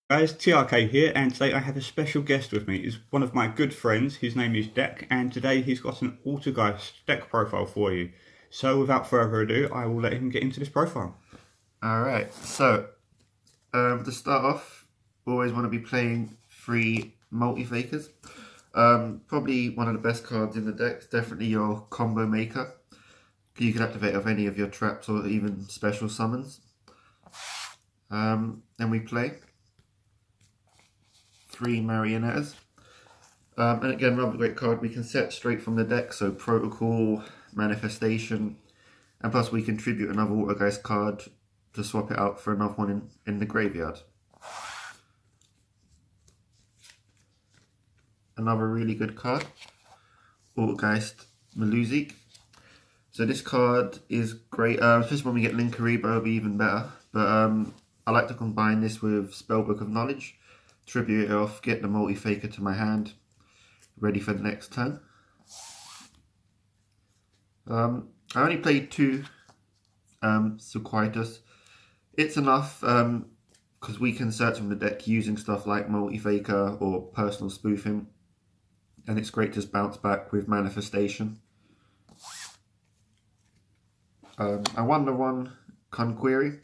Guys, TRK here, and today I have a special guest with me. It's one of my good friends. His name is Deck, and today he's got an Altergeist deck profile for you. So, without further ado, I will let him get into this profile. Alright, so to start off, always want to be playing 3 multi-fakers. Probably one of the best cards in the deck, definitely your combo maker. You can activate off any of your traps or even special summons. Then we play 3 marionettes. And again, another great card we can set straight from the deck, so Protocol, Manifestation, and plus we contribute another Altergeist card to swap it out for another one in the graveyard. Another really good card, Altergeist Maluzik. So this card is great, especially when we get Linkaribo, it'll be even better. But I like to combine this with Spellbook of Knowledge, tribute it off, get the multi-faker to my hand, ready for the next turn. I only played 2 Sequoias. It's enough because we can search from the deck using stuff like multi-faker or personal spoofing, and it's great to just bounce back with Manifestation. I won the one Conquery.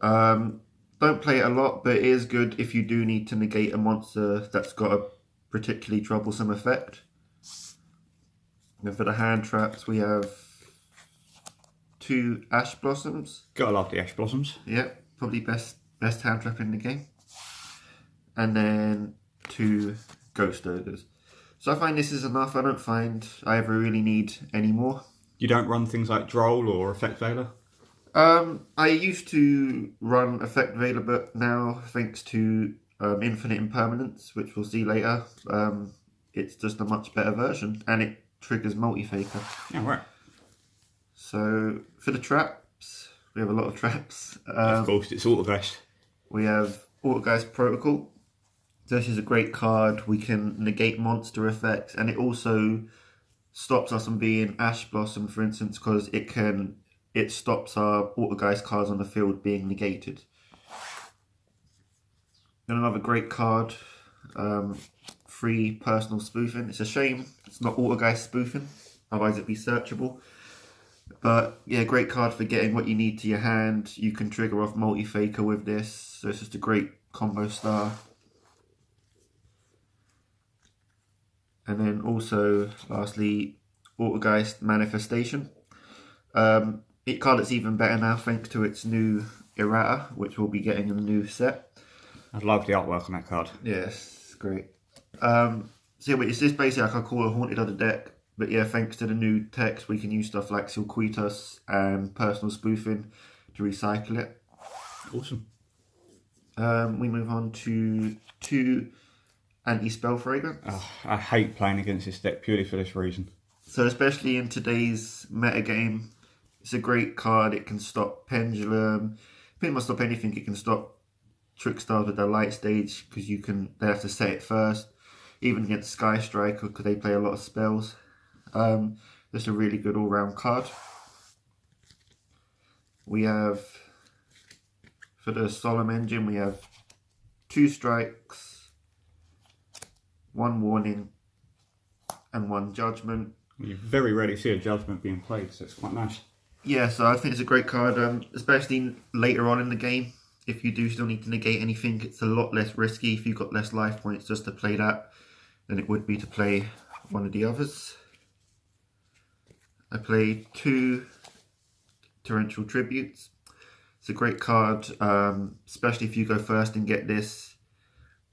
Don't play it a lot, but it is good if you do need to negate a monster that's got a particularly troublesome effect. And for the hand traps, we have 2 Ash Blossoms. Gotta love the Ash Blossoms. Yep, probably best hand trap in the game. And then 2 Ghost Ogres. So I find this is enough. I don't find I ever really need any more. You don't run things like Droll or Effect Veiler? I used to run Effect Veiler, but now, thanks to Infinite Impermanence, which we'll see later, it's just a much better version, and it triggers multi-faker. Yeah, right. So, for the traps, we have a lot of traps. Of course, it's Altergeist. We have Altergeist Protocol. This is a great card. We can negate monster effects, and it also stops us from being Ash Blossom, for instance, because it stops our Altergeist cards on the field being negated. Then another great card, 3 personal spoofing. It's a shame it's not Altergeist spoofing, otherwise it'd be searchable. But yeah, great card for getting what you need to your hand. You can trigger off multi-faker with this, so it's just a great combo star. And then also, lastly, Altergeist Manifestation. It card that's even better now thanks to its new errata, which we'll be getting in the new set. I love the artwork on that card. Yes, it's great. So yeah, it's just basically like I call a haunted other deck. But yeah, thanks to the new text, we can use stuff like Silquitas and personal spoofing to recycle it. Awesome. We move on to 2 anti-spell fragrance. I hate playing against this deck purely for this reason. So especially in today's metagame, it's a great card. It can stop Pendulum, pretty much stop anything. It can stop Trickstars with their light stage because they have to set it first. Even against Sky Striker because they play a lot of spells. Just a really good all-round card. We have, for the Solemn Engine, we have 2 strikes, 1 warning, and 1 judgment. You very rarely see a judgment being played, so it's quite nice. Yeah, so I think it's a great card, especially later on in the game. If you do still need to negate anything, it's a lot less risky if you've got less life points just to play that than it would be to play one of the others. I played 2 Torrential Tributes. It's a great card, especially if you go first and get this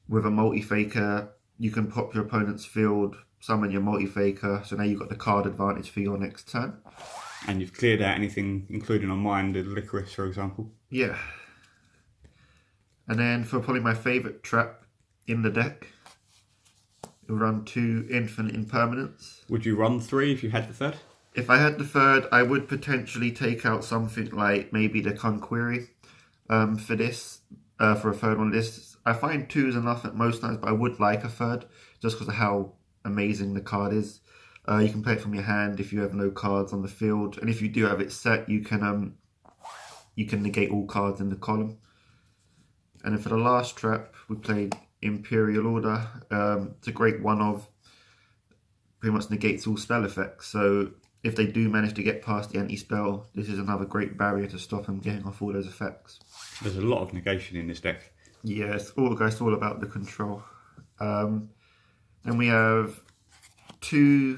with a multi-faker. You can pop your opponent's field, summon your multi-faker, so now you've got the card advantage for your next turn. And you've cleared out anything, including on mine, the Licorice, for example. Yeah. And then for probably my favourite trap in the deck, you'll run 2 Infinite Impermanence. Would you run 3 if you had the third? If I had the third, I would potentially take out something like maybe the Conquery for this, for a third one. This I find 2 is enough at most times, but I would like a third just because of how amazing the card is. You can play it from your hand if you have no cards on the field, and if you do have it set, you can negate all cards in the column. And then for the last trap, we played Imperial Order. It's a great one of, pretty much negates all spell effects. So if they do manage to get past the anti-spell, this is another great barrier to stop them getting off all those effects. There's a lot of negation in this deck. Yes, Altergeist all about the control. Then we have 2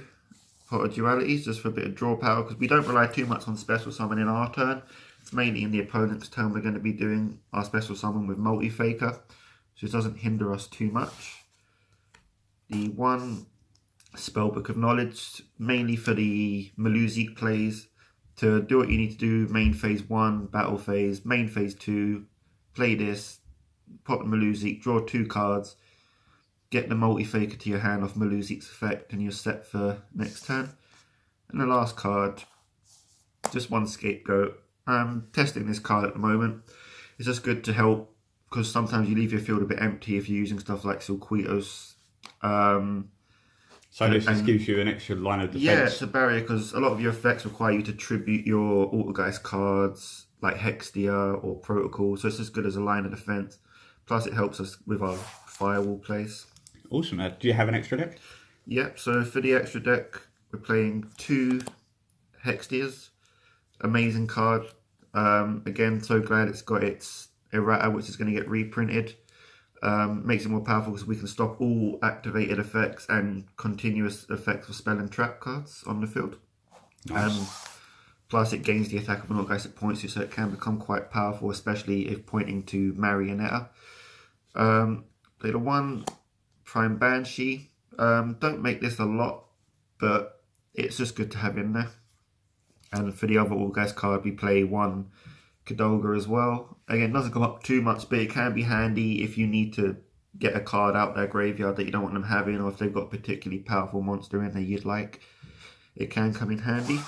Pot of Dualities, just for a bit of draw power, because we don't rely too much on special summon in our turn. It's mainly in the opponent's turn we're going to be doing our special summon with Multi-Faker, so it doesn't hinder us too much. The 1 Spellbook of Knowledge, mainly for the Maluzik plays, to do what you need to do, main phase 1, battle phase, main phase 2, play this, pop the Maluzik, draw 2 cards, get the Multi-Faker to your hand off Maluzik's effect, and you're set for next turn. And the last card, just 1 Scapegoat. I'm testing this card at the moment. It's just good to help, because sometimes you leave your field a bit empty if you're using stuff like Silquitos. So this just gives you an extra line of defense. Yeah, it's a barrier, because a lot of your effects require you to tribute your Altergeist cards, like Hextia or Protocol, so it's as good as a line of defense. Plus it helps us with our firewall plays. Awesome. Do you have an extra deck? Yep, so for the extra deck, we're playing 2 Hextias. Amazing card. Again, so glad it's got its errata, which is going to get reprinted. Makes it more powerful because we can stop all activated effects and continuous effects for spell and trap cards on the field. Nice. Plus it gains the attack of an Altergeist at points, so it can become quite powerful, especially if pointing to Marionetta. Play the 1 Prime Banshee. Don't make this a lot, but it's just good to have in there. And for the other Altergeist card, we play 1 Kadolga as well. Again, doesn't come up too much, but it can be handy if you need to get a card out their graveyard that you don't want them having, or if they've got a particularly powerful monster in there you'd like. It can come in handy.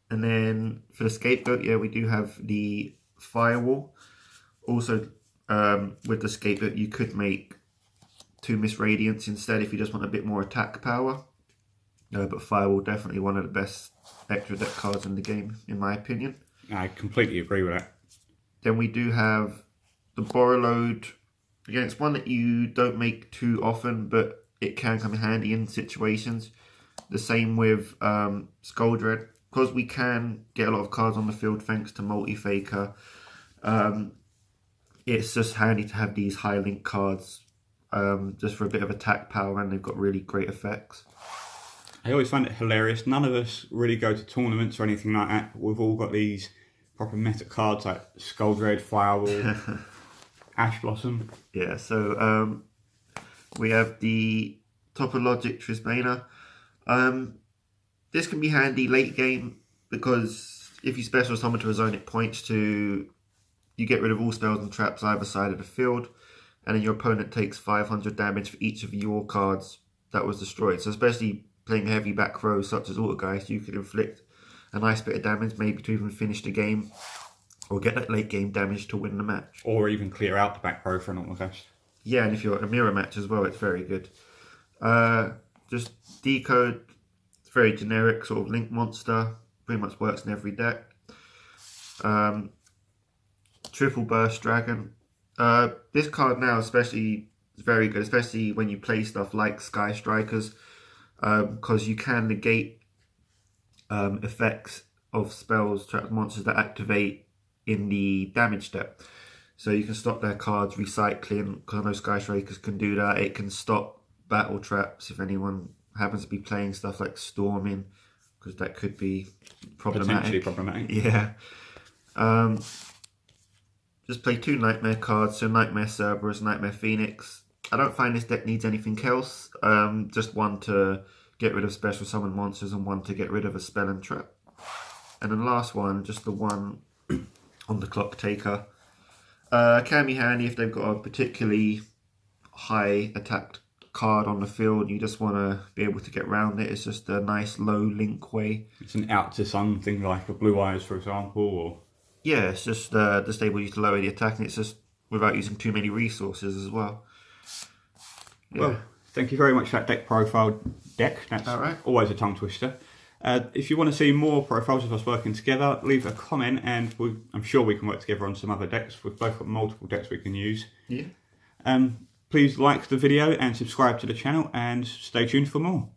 And then for the Scapegoat, yeah, we do have the Firewall. Also, with the Scapegoat, you could make 2 Miss Radiance instead if you just want a bit more attack power. But Firewall, definitely one of the best extra deck cards in the game, in my opinion. I completely agree with that. Then we do have the Borreload. Again, it's one that you don't make too often, but it can come in handy in situations. The same with Skuldred. Because we can get a lot of cards on the field thanks to Multi-Faker, it's just handy to have these high link cards just for a bit of attack power, and they've got really great effects. I always find it hilarious. None of us really go to tournaments or anything like that. We've all got these proper meta cards like Skuldred, Firewall, Ash Blossom. Yeah, so we have the Topologic Trisbana. This can be handy late game, because if you special summon to a zone, it points to you get rid of all spells and traps either side of the field, and then your opponent takes 500 damage for each of your cards that was destroyed. So especially playing a heavy back row such as Altergeist, you could inflict a nice bit of damage, maybe to even finish the game, or get that late game damage to win the match. Or even clear out the back row for an Altergeist. Yeah, and if you're a mirror match as well, it's very good. Just Decode. It's very generic, sort of link monster. Pretty much works in every deck. Triple Burst Dragon. This card now especially is very good, especially when you play stuff like Sky Strikers, because you can negate effects of spells, traps, monsters that activate in the damage step. So you can stop their cards recycling, because I know Sky Strikers can do that. It can stop battle traps if anyone happens to be playing stuff like Storming, because that could be problematic. Potentially problematic. Yeah. Just play 2 Nightmare cards, so Nightmare Cerberus, Nightmare Phoenix. I don't find this deck needs anything else. Just 1 to get rid of special summon monsters and 1 to get rid of a spell and trap. And then the last one, just the 1 on the Clock Taker. Can be handy if they've got a particularly high attacked card on the field. You just want to be able to get around it. It's just a nice low link way. It's an out to something like a Blue Eyes, for example, or... Yeah, it's just just able to lower the attack, and it's just without using too many resources as well. Yeah. Well, thank you very much for that deck profile, Deck. That's All right. always a tongue twister. If you want to see more profiles of us working together, leave a comment and I'm sure we can work together on some other decks. We've both got multiple decks we can use. Yeah. Please like the video and subscribe to the channel and stay tuned for more.